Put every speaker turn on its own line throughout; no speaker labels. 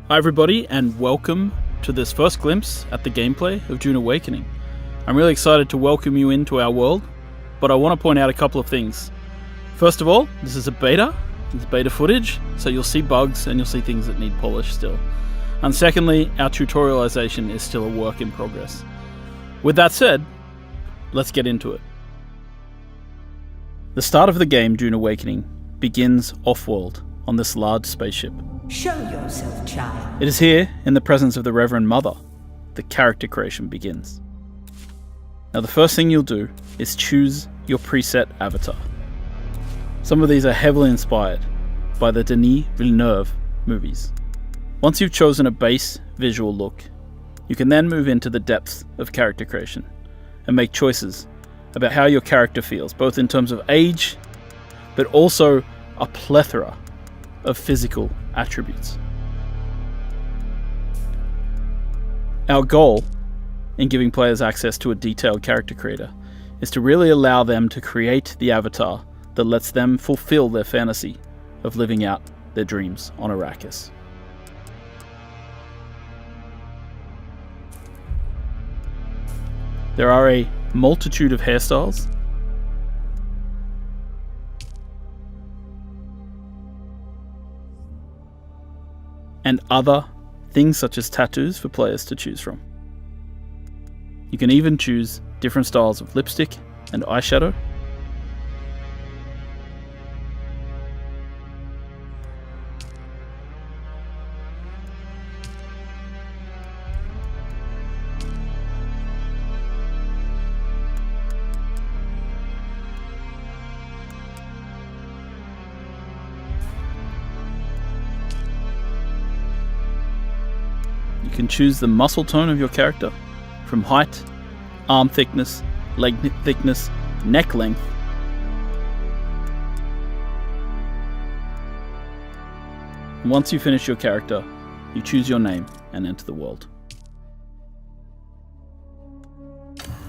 Hi everybody, and welcome to this first glimpse at the gameplay of Dune Awakening. I'm really excited to welcome you into our world, but I want to point out a couple of things. First of all, this is a beta. It's beta footage, so you'll see bugs and you'll see things that need polish still. And secondly, our tutorialization is still a work in progress. With that said, let's get into it. The start of the game, Dune Awakening, begins off-world on this large spaceship.
Show yourself, child.
It is here, in the presence of the Reverend Mother, the character creation begins. Now the first thing you'll do is choose your preset avatar. Some of these are heavily inspired by the Denis Villeneuve movies. Once you've chosen a base visual look, you can then move into the depths of character creation and make choices about how your character feels, both in terms of age, but also a plethora of physical attributes. Our goal in giving players access to a detailed character creator is to really allow them to create the avatar that lets them fulfill their fantasy of living out their dreams on Arrakis. There are a multitude of hairstyles and other things such as tattoos for players to choose from. You can even choose different styles of lipstick and eyeshadow. You can choose the muscle tone of your character, from height, arm thickness, leg thickness, neck length. Once you finish your character, you choose your name and enter the world.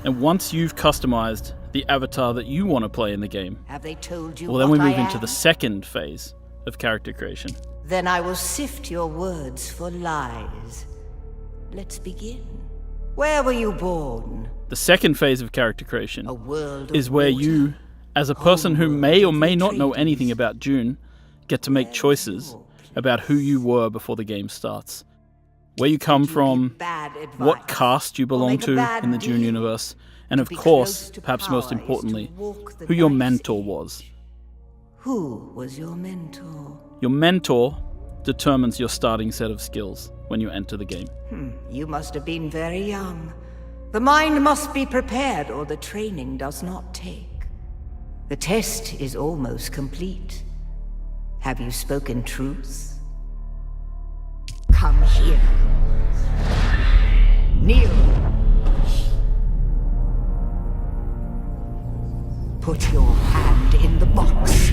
And once you've customized the avatar that you want to play in the game,
Have they told you
well, then we
what
move
I
into
am?
the second phase of character creation.
Then I will sift your words for lies. Let's begin. Where were you born?
The second phase of character creation
A world of
is where
water.
you, as a person who may or may not know anything about Dune, get to make choices about who you were before the game starts. Where you come from,
Bad advice.
what caste you belong
make a
to
bad
in the Dune
deal.
universe, and of
be
course,
close to
perhaps
power
most
is to
importantly,
walk the
who your
nice
mentor
way.
was.
Who was your mentor?
Your mentor determines your starting set of skills when you enter the game.
You must have been very young. The mind must be prepared or the training does not take. The test is almost complete. Have you spoken truth? Come here. Kneel. Put your hand in the box.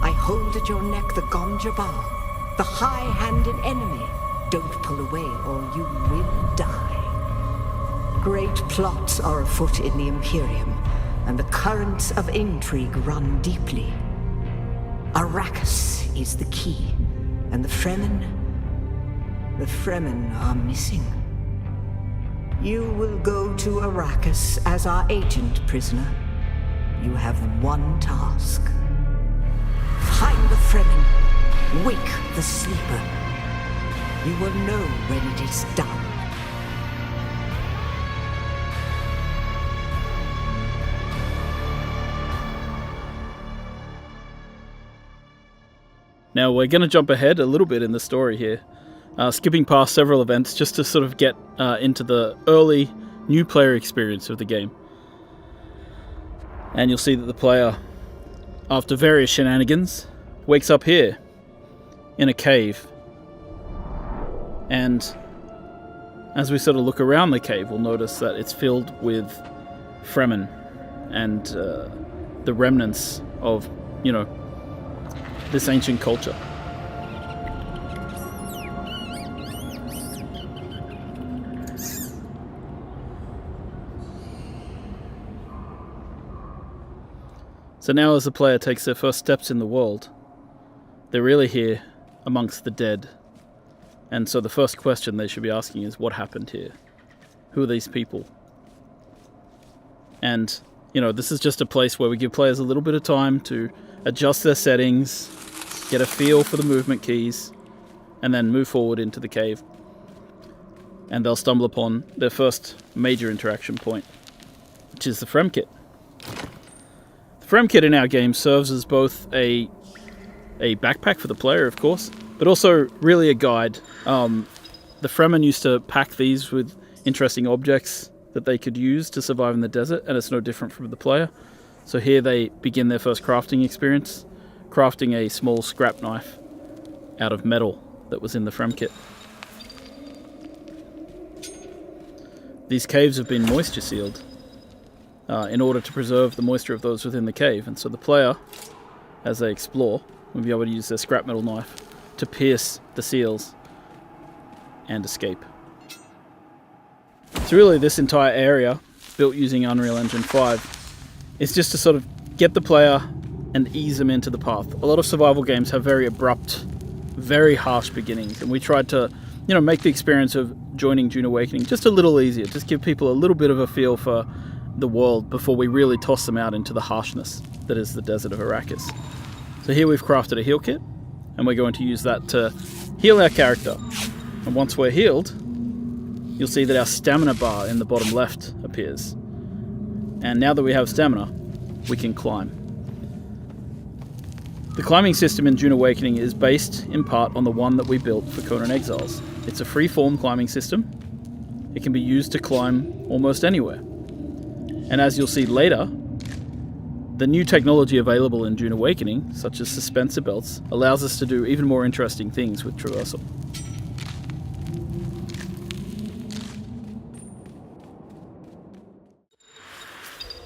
I hold at your neck the Gom-Jabbar, the high-handed enemy. Don't pull away or you will die. Great plots are afoot in the Imperium, and the currents of intrigue run deeply. Arrakis is the key, and the Fremen are missing. You will go to Arrakis as our agent, prisoner. You have one task. Find the Fremen. Wake the sleeper. You will know when it is done.
Now we're going to jump ahead a little bit in the story here, skipping past several events just to sort of get into the early new player experience of the game. And you'll see that the player, after various shenanigans, wakes up here in a cave. And as we sort of look around the cave, we'll notice that it's filled with Fremen and the remnants of, this ancient culture. So now as the player takes their first steps in the world, they're really here amongst the dead. And so the first question they should be asking is, what happened here? Who are these people? And, you know, this is just a place where we give players a little bit of time to adjust their settings, get a feel for the movement keys, and then move forward into the cave. And they'll stumble upon their first major interaction point, which is the Frem Kit. The Frem Kit in our game serves as both a backpack for the player, of course, but also really a guide. The Fremen used to pack these with interesting objects that they could use to survive in the desert, and it's no different from the player. So here they begin their first crafting experience, crafting a small scrap knife out of metal that was in the Frem Kit. These caves have been moisture sealed in order to preserve the moisture of those within the cave, and so the player, as they explore, will be able to use their scrap metal knife to pierce the seals and escape. So really this entire area, built using Unreal Engine 5, is just to sort of get the player and ease them into the path. A lot of survival games have very abrupt, very harsh beginnings, and we tried to, you know, make the experience of joining Dune Awakening just a little easier, just give people a little bit of a feel for the world before we really toss them out into the harshness that is the desert of Arrakis. So here we've crafted a heal kit, and we're going to use that to heal our character. And once we're healed, you'll see that our stamina bar in the bottom left appears. And now that we have stamina, we can climb. The climbing system in Dune Awakening is based in part on the one that we built for Conan Exiles. It's a free-form climbing system. It can be used to climb almost anywhere. And as you'll see later, the new technology available in Dune Awakening, such as suspensor belts, allows us to do even more interesting things with traversal.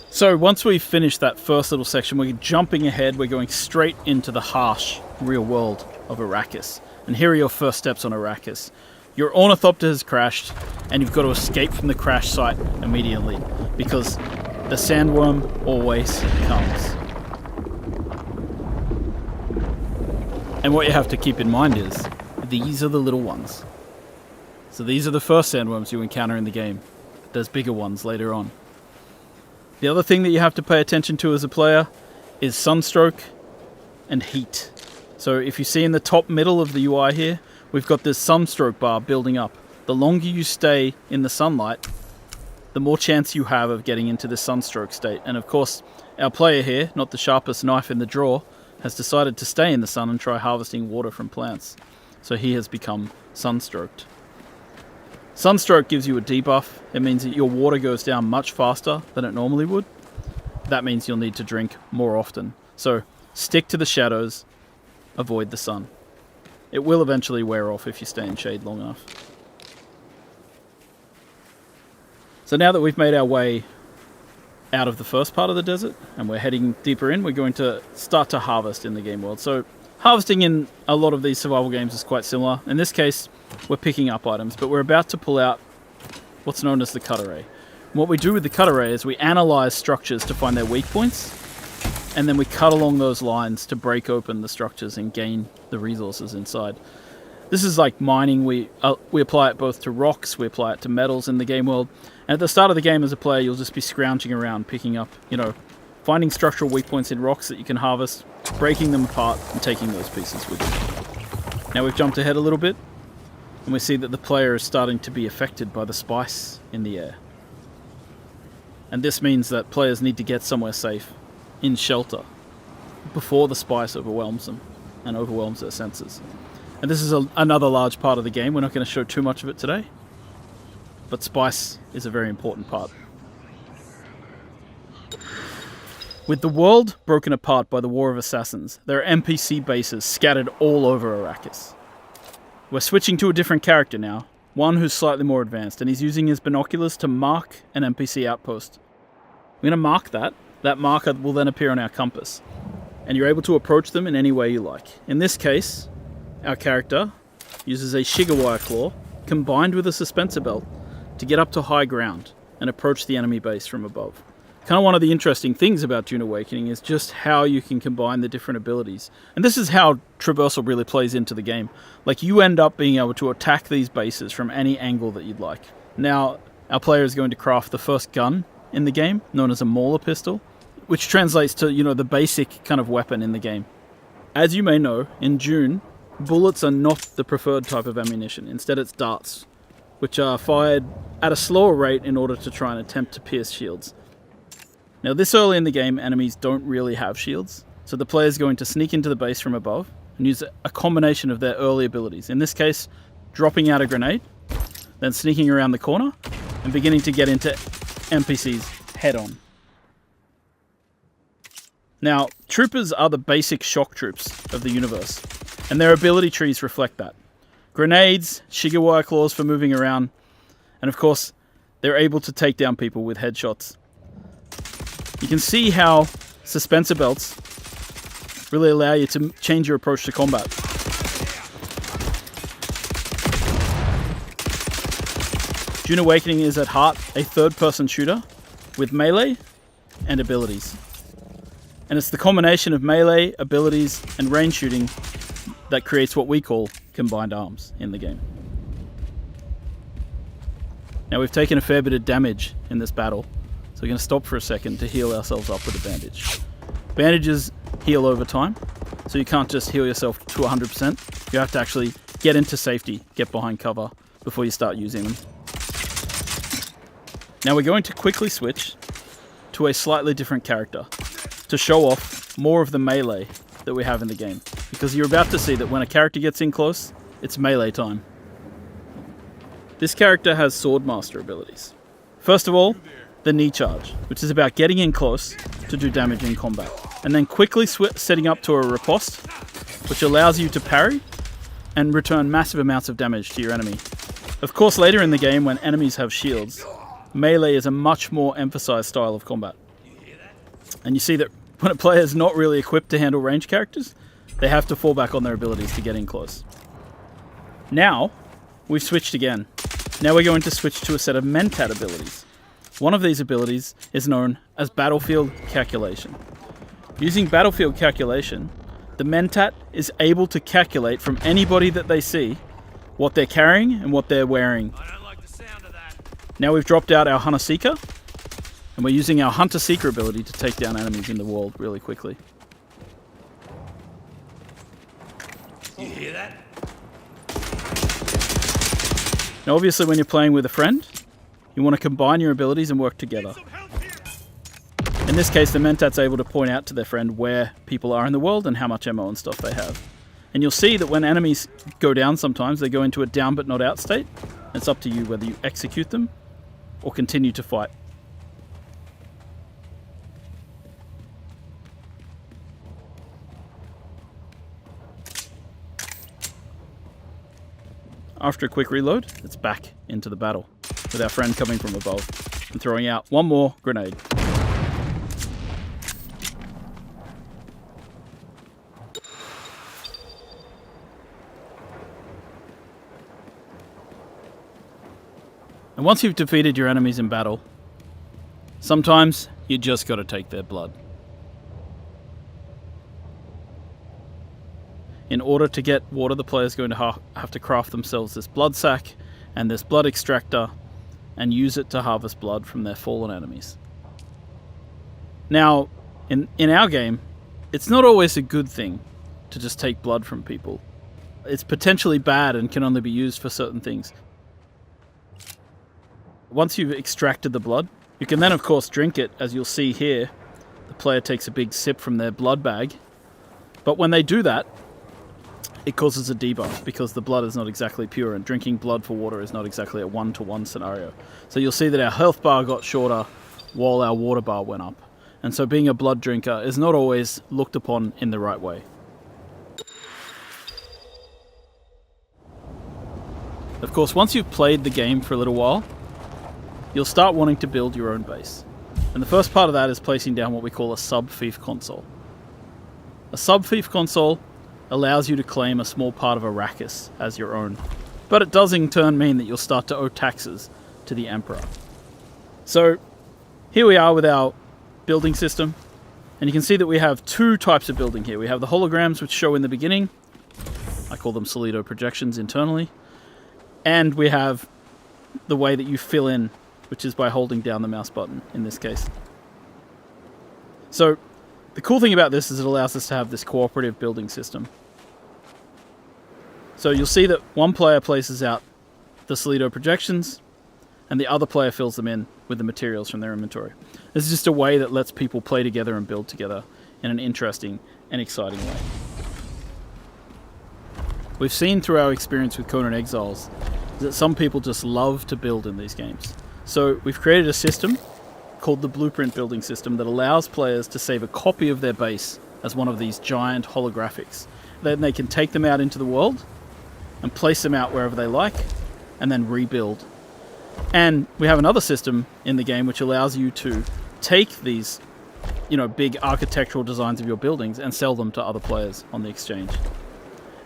So once we've finished that first little section, we're jumping ahead, we're going straight into the harsh real world of Arrakis. And here are your first steps on Arrakis. Your ornithopter has crashed, and you've got to escape from the crash site immediately, because the sandworm always comes. And what you have to keep in mind is, these are the little ones. So these are the first sandworms you encounter in the game. There's bigger ones later on. The other thing that you have to pay attention to as a player is sunstroke and heat. So if you see in the top middle of the UI here, we've got this sunstroke bar building up. The longer you stay in the sunlight, the more chance you have of getting into this sunstroke state. And of course, our player here, not the sharpest knife in the drawer, has decided to stay in the sun and try harvesting water from plants. So he has become sunstroked. Sunstroke gives you a debuff. It means that your water goes down much faster than it normally would. That means you'll need to drink more often. So stick to the shadows, avoid the sun. It will eventually wear off if you stay in shade long enough. So now that we've made our way out of the first part of the desert and we're heading deeper in, we're going to start to harvest in the game world. So harvesting in a lot of these survival games is quite similar. In this case, we're picking up items, but we're about to pull out what's known as the cut array. And what we do with the cut array is we analyze structures to find their weak points, and then we cut along those lines to break open the structures and gain the resources inside. This is like mining. We apply it both to rocks, we apply it to metals in the game world. And at the start of the game as a player, you'll just be scrounging around, picking up, finding structural weak points in rocks that you can harvest, breaking them apart, and taking those pieces with you. Now we've jumped ahead a little bit, and we see that the player is starting to be affected by the spice in the air. And this means that players need to get somewhere safe, in shelter, before the spice overwhelms them and overwhelms their senses. And this is another large part of the game. We're not going to show too much of it today, but spice is a very important part. With the world broken apart by the War of Assassins, there are NPC bases scattered all over Arrakis. We're switching to a different character now, one who's slightly more advanced, and he's using his binoculars to mark an NPC outpost. We're going to mark that. That marker will then appear on our compass, and you're able to approach them in any way you like. In this case, our character uses a Shigawire claw combined with a suspensor belt to get up to high ground and approach the enemy base from above. Kind of one of the interesting things about Dune Awakening is just how you can combine the different abilities. And this is how traversal really plays into the game. Like, you end up being able to attack these bases from any angle that you'd like. Now, our player is going to craft the first gun in the game, known as a Mauler pistol, which translates to, the basic kind of weapon in the game. As you may know, in Dune, bullets are not the preferred type of ammunition. Instead, it's darts, which are fired at a slower rate in order to try and attempt to pierce shields. Now, this early in the game, enemies don't really have shields, so the player is going to sneak into the base from above and use a combination of their early abilities. In this case, dropping out a grenade, then sneaking around the corner, and beginning to get into NPCs head-on. Now, troopers are the basic shock troops of the universe, and their ability trees reflect that. Grenades, Shiga claws for moving around, and of course, they're able to take down people with headshots. You can see how suspensor belts really allow you to change your approach to combat. Dune Awakening is at heart a third-person shooter with melee and abilities. And it's the combination of melee, abilities, and range shooting that creates what we call combined arms in the game. Now, we've taken a fair bit of damage in this battle, so we're going to stop for a second to heal ourselves up with a bandage. Bandages heal over time, so you can't just heal yourself to 100%. You have to actually get into safety, get behind cover before you start using them. Now we're going to quickly switch to a slightly different character to show off more of the melee that we have in the game, because you're about to see that when a character gets in close, it's melee time. This character has Swordmaster abilities. First of all, the knee charge, which is about getting in close to do damage in combat, and then quickly setting up to a riposte, which allows you to parry and return massive amounts of damage to your enemy. Of course, later in the game, when enemies have shields, melee is a much more emphasized style of combat. And you see that when a player is not really equipped to handle ranged characters, they have to fall back on their abilities to get in close. Now, we've switched again. Now we're going to switch to a set of Mentat abilities. One of these abilities is known as Battlefield Calculation. Using Battlefield Calculation, the Mentat is able to calculate from anybody that they see what they're carrying and what they're wearing.
I don't like the sound of that.
Now we've dropped out our Hunter Seeker, and we're using our Hunter Seeker ability to take down enemies in the world really quickly.
You hear that?
Now obviously when you're playing with a friend, you want to combine your abilities and work together. In this case, the Mentat's able to point out to their friend where people are in the world and how much ammo and stuff they have. And you'll see that when enemies go down sometimes, they go into a down but not out state. It's up to you whether you execute them or continue to fight. After a quick reload, it's back into the battle, with our friend coming from above and throwing out one more grenade. And once you've defeated your enemies in battle, sometimes you just gotta take their blood. In order to get water, the player's going to have to craft themselves this blood sack and this blood extractor and use it to harvest blood from their fallen enemies. Now, in our game, it's not always a good thing to just take blood from people. It's potentially bad and can only be used for certain things. Once you've extracted the blood, you can then of course drink it. As you'll see here, the player takes a big sip from their blood bag. But when they do that, it causes a debuff because the blood is not exactly pure, and drinking blood for water is not exactly a 1-to-1 scenario. So you'll see that our health bar got shorter while our water bar went up. And so being a blood drinker is not always looked upon in the right way. Of course, once you've played the game for a little while, you'll start wanting to build your own base. And the first part of that is placing down what we call a sub-fief console. A sub-fief console allows you to claim a small part of Arrakis as your own, but it does in turn mean that you'll start to owe taxes to the Emperor. So here we are with our building system. And you can see that we have two types of building here. We have the holograms, which show in the beginning. I call them solido projections internally. And we have the way that you fill in, which is by holding down the mouse button in this case. So the cool thing about this is it allows us to have this cooperative building system. So you'll see that one player places out the solido projections and the other player fills them in with the materials from their inventory. This is just a way that lets people play together and build together in an interesting and exciting way. We've seen through our experience with Conan Exiles that some people just love to build in these games. So we've created a system called the Blueprint Building System that allows players to save a copy of their base as one of these giant holographics. Then they can take them out into the world and place them out wherever they like and then rebuild. And we have another system in the game which allows you to take these, big architectural designs of your buildings and sell them to other players on the exchange.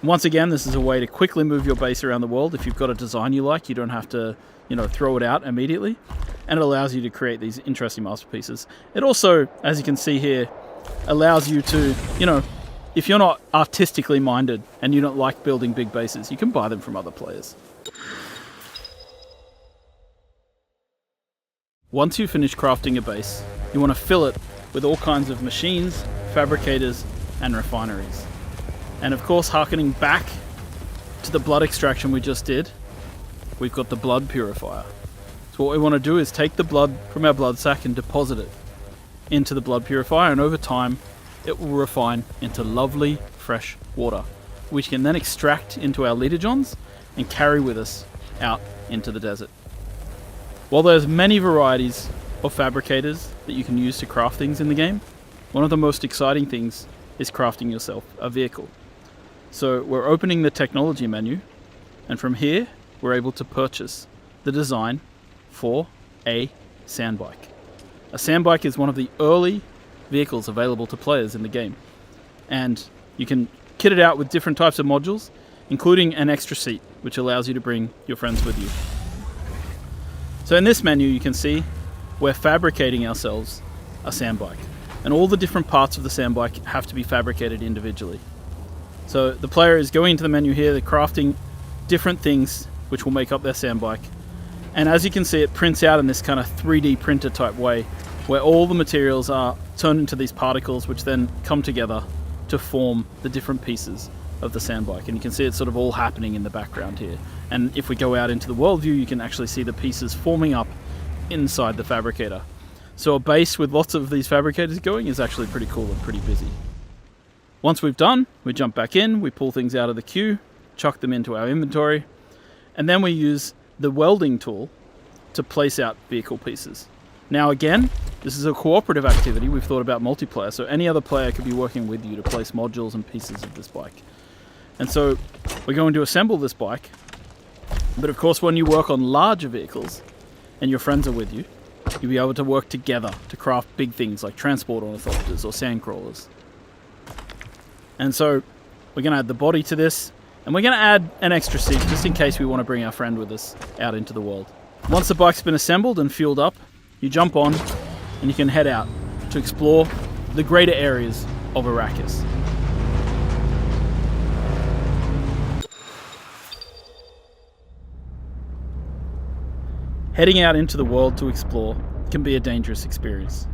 And once again, this is a way to quickly move your base around the world. If you've got a design you like, you don't have to, throw it out immediately. And it allows you to create these interesting masterpieces. It also, as you can see here, allows you to, if you're not artistically minded and you don't like building big bases, you can buy them from other players. Once you finish crafting a base, you want to fill it with all kinds of machines, fabricators, and refineries. And of course, harkening back to the blood extraction we just did, we've got the blood purifier. So what we want to do is take the blood from our blood sac and deposit it into the blood purifier, and over time, it will refine into lovely, fresh water, which can then extract into our liter-johns and carry with us out into the desert. While there's many varieties of fabricators that you can use to craft things in the game, one of the most exciting things is crafting yourself a vehicle. So we're opening the technology menu, and from here we're able to purchase the design for a sandbike. A sandbike is one of the early vehicles available to players in the game, and you can kit it out with different types of modules, including an extra seat, which allows you to bring your friends with you. So in this menu you can see we're fabricating ourselves a sandbike, and all the different parts of the sandbike have to be fabricated individually. So the player is going into the menu here, they're crafting different things which will make up their sandbike, and as you can see it prints out in this kind of 3D printer type way where all the materials are turned into these particles which then come together to form the different pieces of the sandbike. And you can see it's sort of all happening in the background here. And if we go out into the world view, you can actually see the pieces forming up inside the fabricator. So a base with lots of these fabricators going is actually pretty cool and pretty busy. Once we've done, we jump back in, we pull things out of the queue, chuck them into our inventory, and then we use the welding tool to place out vehicle pieces. Now again, this is a cooperative activity. We've thought about multiplayer, so any other player could be working with you to place modules and pieces of this bike. And so we're going to assemble this bike, but of course when you work on larger vehicles and your friends are with you, you'll be able to work together to craft big things like transport ornithopters or sandcrawlers. And so we're going to add the body to this, and we're going to add an extra seat just in case we want to bring our friend with us out into the world. Once the bike's been assembled and fueled up, you jump on and you can head out to explore the greater areas of Arrakis. Heading out into the world to explore can be a dangerous experience.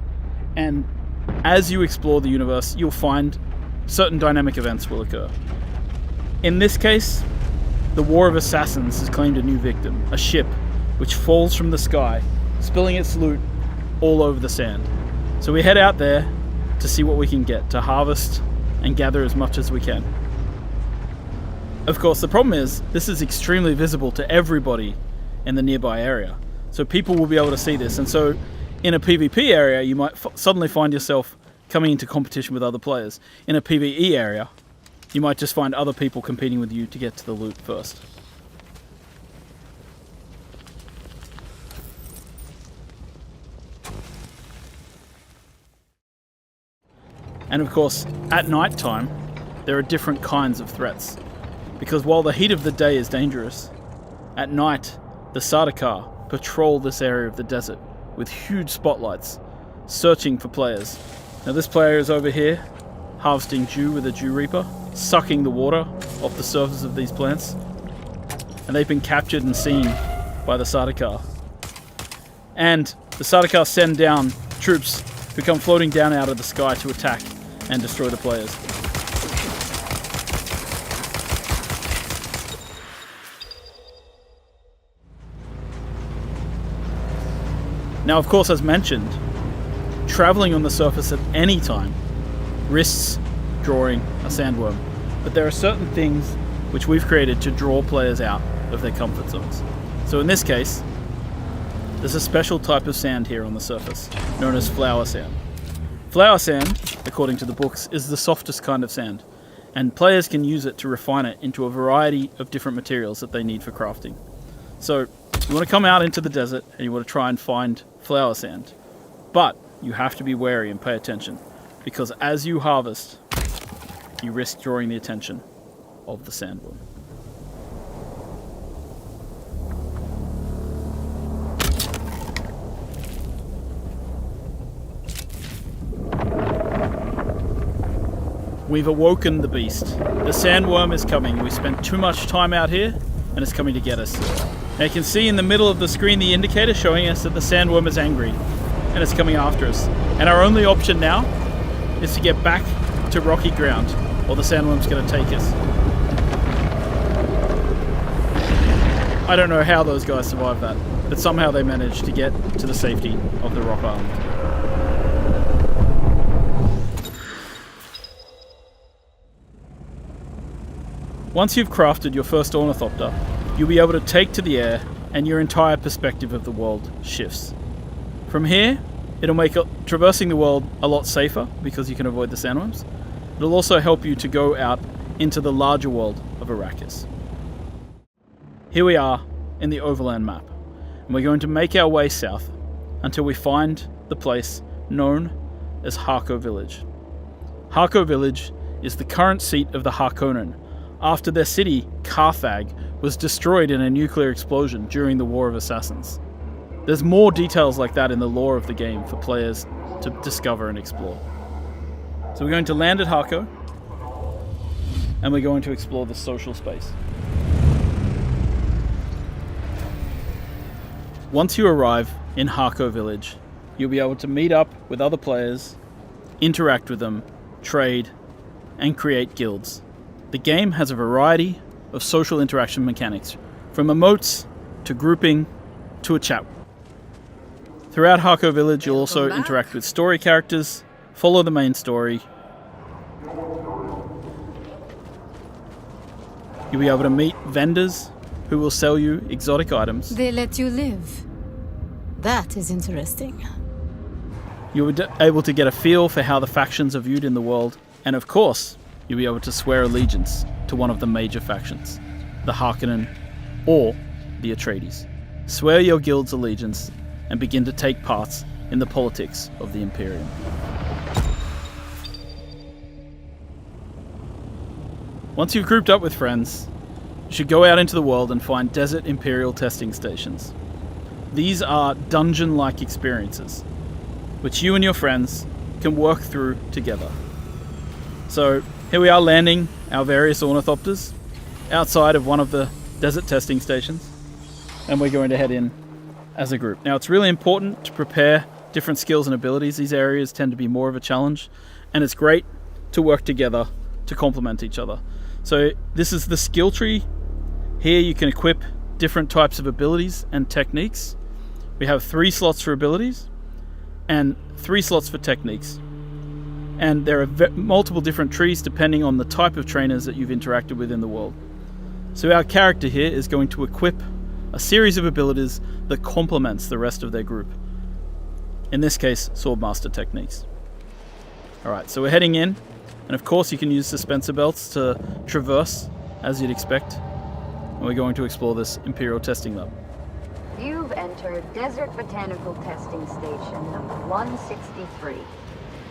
And as you explore the universe, you'll find certain dynamic events will occur. In this case, the War of Assassins has claimed a new victim, a ship which falls from the sky, spilling its loot all over the sand. So we head out there to see what we can get, to harvest and gather as much as we can. Of course, the problem is, this is extremely visible to everybody in the nearby area. So people will be able to see this, and so in a PvP area you might suddenly find yourself coming into competition with other players. In a PvE area you might just find other people competing with you to get to the loot first. And of course, at night time there are different kinds of threats, because while the heat of the day is dangerous, at night the Sardaukar patrol this area of the desert with huge spotlights searching for players. Now this player is over here, harvesting dew with a dew reaper, sucking the water off the surface of these plants, and they've been captured and seen by the Sardaukar. And the Sardaukar send down troops who come floating down out of the sky to attack and destroy the players. Now, of course, as mentioned, traveling on the surface at any time risks drawing a sandworm. But there are certain things which we've created to draw players out of their comfort zones. So in this case, there's a special type of sand here on the surface, known as flower sand. Flower sand, according to the books, is the softest kind of sand, and players can use it to refine it into a variety of different materials that they need for crafting. So you want to come out into the desert and you want to try and find flower sand. But you have to be wary and pay attention, because as you harvest, you risk drawing the attention of the sandworm. We've awoken the beast. The sandworm is coming. We spent too much time out here and it's coming to get us. Now you can see in the middle of the screen the indicator showing us that the sandworm is angry and it's coming after us. And our only option now is to get back to rocky ground, or the sandworm's going to take us. I don't know how those guys survived that, but somehow they managed to get to the safety of the rock island. Once you've crafted your first ornithopter, you'll be able to take to the air and your entire perspective of the world shifts. From here, it'll make traversing the world a lot safer because you can avoid the sandworms. It'll also help you to go out into the larger world of Arrakis. Here we are in the overland map, and we're going to make our way south until we find the place known as Harko Village. Harko Village is the current seat of the Harkonnen, after their city, Carthag, was destroyed in a nuclear explosion during the War of Assassins. There's more details like that in the lore of the game for players to discover and explore. So we're going to land at Harko, and we're going to explore the social space. Once you arrive in Harko Village, you'll be able to meet up with other players, interact with them, trade, and create guilds. The game has a variety of social interaction mechanics, from emotes to grouping to a chat. Throughout Harko Village, you'll also interact with story characters, follow the main story. You'll be able to meet vendors who will sell you exotic items.
They let you live. That is interesting.
You'll be able to get a feel for how the factions are viewed in the world, and of course, you'll be able to swear allegiance to one of the major factions, the Harkonnen or the Atreides. Swear your guild's allegiance and begin to take part in the politics of the Imperium. Once you've grouped up with friends, you should go out into the world and find desert Imperial testing stations. These are dungeon-like experiences, which you and your friends can work through together. So here we are landing our various ornithopters outside of one of the desert testing stations, and we're going to head in as a group. Now it's really important to prepare different skills and abilities. These areas tend to be more of a challenge, and it's great to work together to complement each other. So this is the skill tree. Here you can equip different types of abilities and techniques. We have 3 slots for abilities and 3 slots for techniques. And there are multiple different trees depending on the type of trainers that you've interacted with in the world. So our character here is going to equip a series of abilities that complements the rest of their group. In this case, Swordmaster techniques. Alright, so we're heading in, and of course you can use dispenser belts to traverse as you'd expect. And we're going to explore this Imperial testing lab.
You've entered Desert Botanical Testing Station number 163.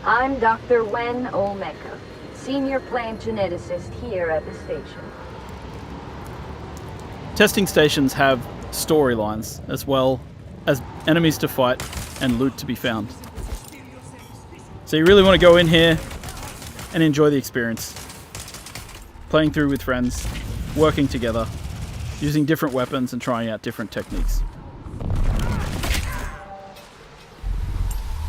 I'm Dr. Wen Olmeca, Senior Plant Geneticist here at the station.
Testing stations have storylines, as well as enemies to fight and loot to be found. So you really want to go in here and enjoy the experience. Playing through with friends, working together, using different weapons and trying out different techniques.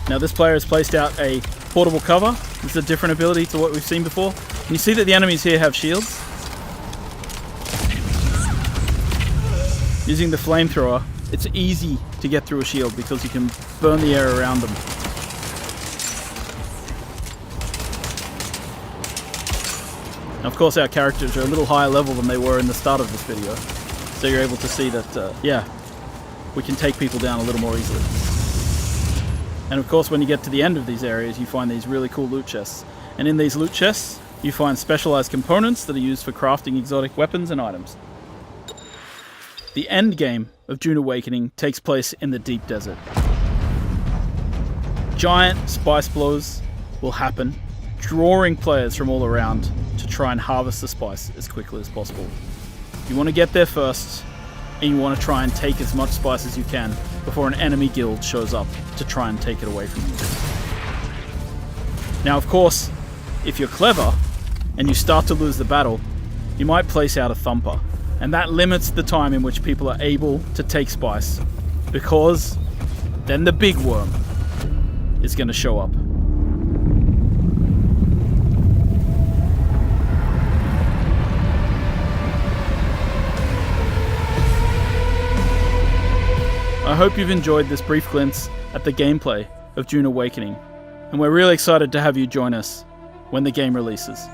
Now this player has placed out a portable cover. This is a different ability to what we've seen before. And you see that the enemies here have shields. Using the flamethrower, it's easy to get through a shield because you can burn the air around them. And of course our characters are a little higher level than they were in the start of this video. So you're able to see that, yeah, we can take people down a little more easily. And of course when you get to the end of these areas you find these really cool loot chests. And in these loot chests you find specialized components that are used for crafting exotic weapons and items. The end game of Dune Awakening takes place in the deep desert. Giant spice blows will happen, drawing players from all around to try and harvest the spice as quickly as possible. You want to get there first, and you want to try and take as much spice as you can before an enemy guild shows up to try and take it away from you. Now of course, if you're clever and you start to lose the battle, you might place out a thumper, and that limits the time in which people are able to take spice, because then the big worm is going to show up. I hope you've enjoyed this brief glimpse at the gameplay of Dune Awakening, and we're really excited to have you join us when the game releases.